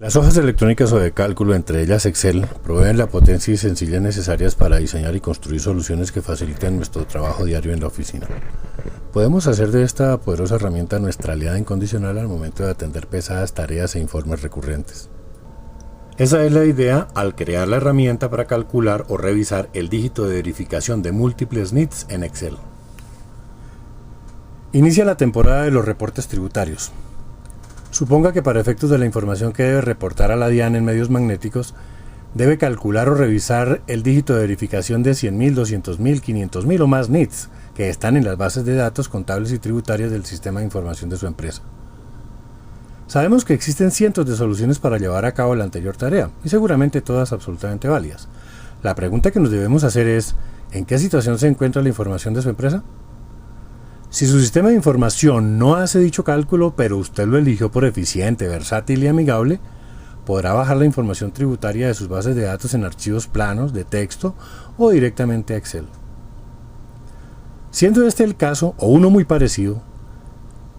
Las hojas electrónicas o de cálculo, entre ellas Excel, proveen la potencia y sencillez necesarias para diseñar y construir soluciones que faciliten nuestro trabajo diario en la oficina. Podemos hacer de esta poderosa herramienta nuestra aliada incondicional al momento de atender pesadas tareas e informes recurrentes. Esa es la idea al crear la herramienta para calcular o revisar el dígito de verificación de múltiples NITs en Excel. Inicia la temporada de los reportes tributarios. Suponga que para efectos de la información que debe reportar a la DIAN en medios magnéticos, debe calcular o revisar el dígito de verificación de 100.000, 200.000, 500.000 o más NITs que están en las bases de datos contables y tributarias del sistema de información de su empresa. Sabemos que existen cientos de soluciones para llevar a cabo la anterior tarea, y seguramente todas absolutamente válidas. La pregunta que nos debemos hacer es, ¿en qué situación se encuentra la información de su empresa? Si su sistema de información no hace dicho cálculo, pero usted lo eligió por eficiente, versátil y amigable, podrá bajar la información tributaria de sus bases de datos en archivos planos, de texto o directamente a Excel. Siendo este el caso, o uno muy parecido,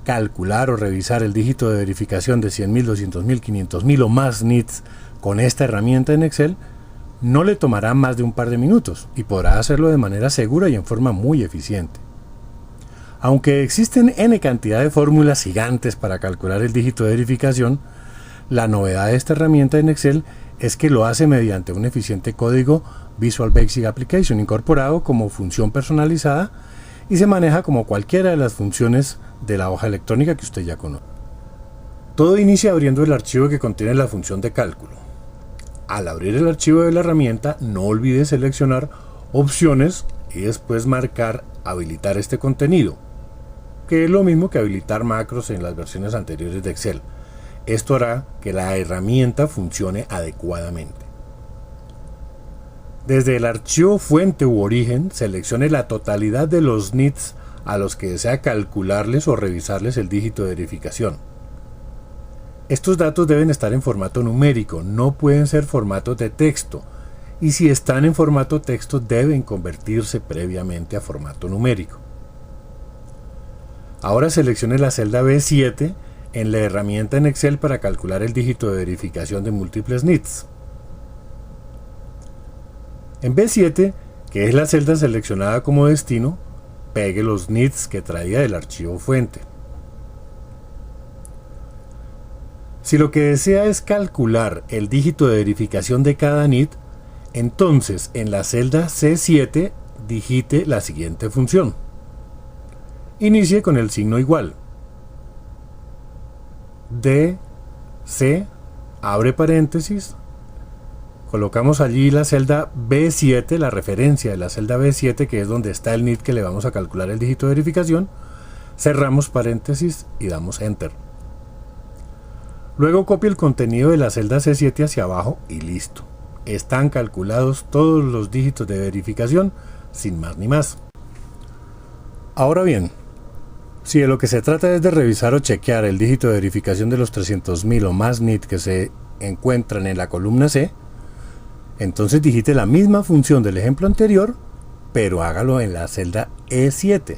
calcular o revisar el dígito de verificación de 100.000, 200.000, 500.000 o más NITs con esta herramienta en Excel no le tomará más de un par de minutos y podrá hacerlo de manera segura y en forma muy eficiente. Aunque existen N cantidad de fórmulas gigantes para calcular el dígito de verificación, la novedad de esta herramienta en Excel es que lo hace mediante un eficiente código Visual Basic Application incorporado como función personalizada y se maneja como cualquiera de las funciones de la hoja electrónica que usted ya conoce. Todo inicia abriendo el archivo que contiene la función de cálculo. Al abrir el archivo de la herramienta, no olvide seleccionar opciones y después marcar habilitar este contenido, que es lo mismo que habilitar macros en las versiones anteriores de Excel. Esto hará que la herramienta funcione adecuadamente. Desde el archivo fuente u origen, seleccione la totalidad de los NITs a los que desea calcularles o revisarles el dígito de verificación. Estos datos deben estar en formato numérico, no pueden ser formatos de texto, y si están en formato texto deben convertirse previamente a formato numérico. Ahora seleccione la celda B7 en la herramienta en Excel para calcular el dígito de verificación de múltiples NITs. En B7, que es la celda seleccionada como destino, pegue los NITs que traía del archivo fuente. Si lo que desea es calcular el dígito de verificación de cada NIT, entonces en la celda C7 digite la siguiente función. Inicie con el signo igual. DC, abre paréntesis, colocamos allí la celda B7, la referencia de la celda B7, que es donde está el NIT que le vamos a calcular el dígito de verificación, cerramos paréntesis y damos Enter. Luego copie el contenido de la celda C7 hacia abajo y listo. Están calculados todos los dígitos de verificación, sin más ni más. Ahora bien, si de lo que se trata es de revisar o chequear el dígito de verificación de los 300.000 o más NIT que se encuentran en la columna C, entonces digite la misma función del ejemplo anterior, pero hágalo en la celda E7.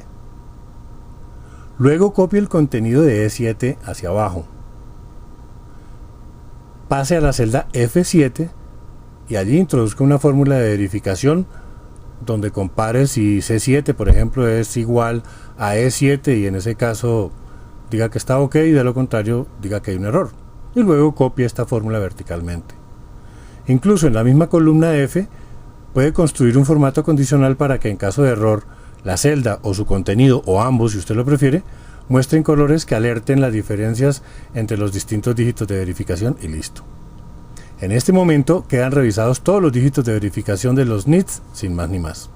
Luego copie el contenido de E7 hacia abajo. Pase a la celda F7 y allí introduzca una fórmula de verificación donde compare si C7, por ejemplo, es igual a E7 y en ese caso diga que está ok y de lo contrario diga que hay un error. Y luego copie esta fórmula verticalmente. Incluso en la misma columna F puede construir un formato condicional para que en caso de error la celda o su contenido o ambos, si usted lo prefiere, muestren colores que alerten las diferencias entre los distintos dígitos de verificación y listo. En este momento quedan revisados todos los dígitos de verificación de los NITs sin más ni más.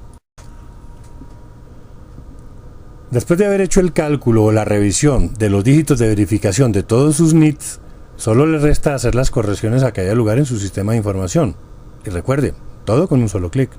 Después de haber hecho el cálculo o la revisión de los dígitos de verificación de todos sus NITs, solo le resta hacer las correcciones a que haya lugar en su sistema de información. Y recuerde, todo con un solo clic.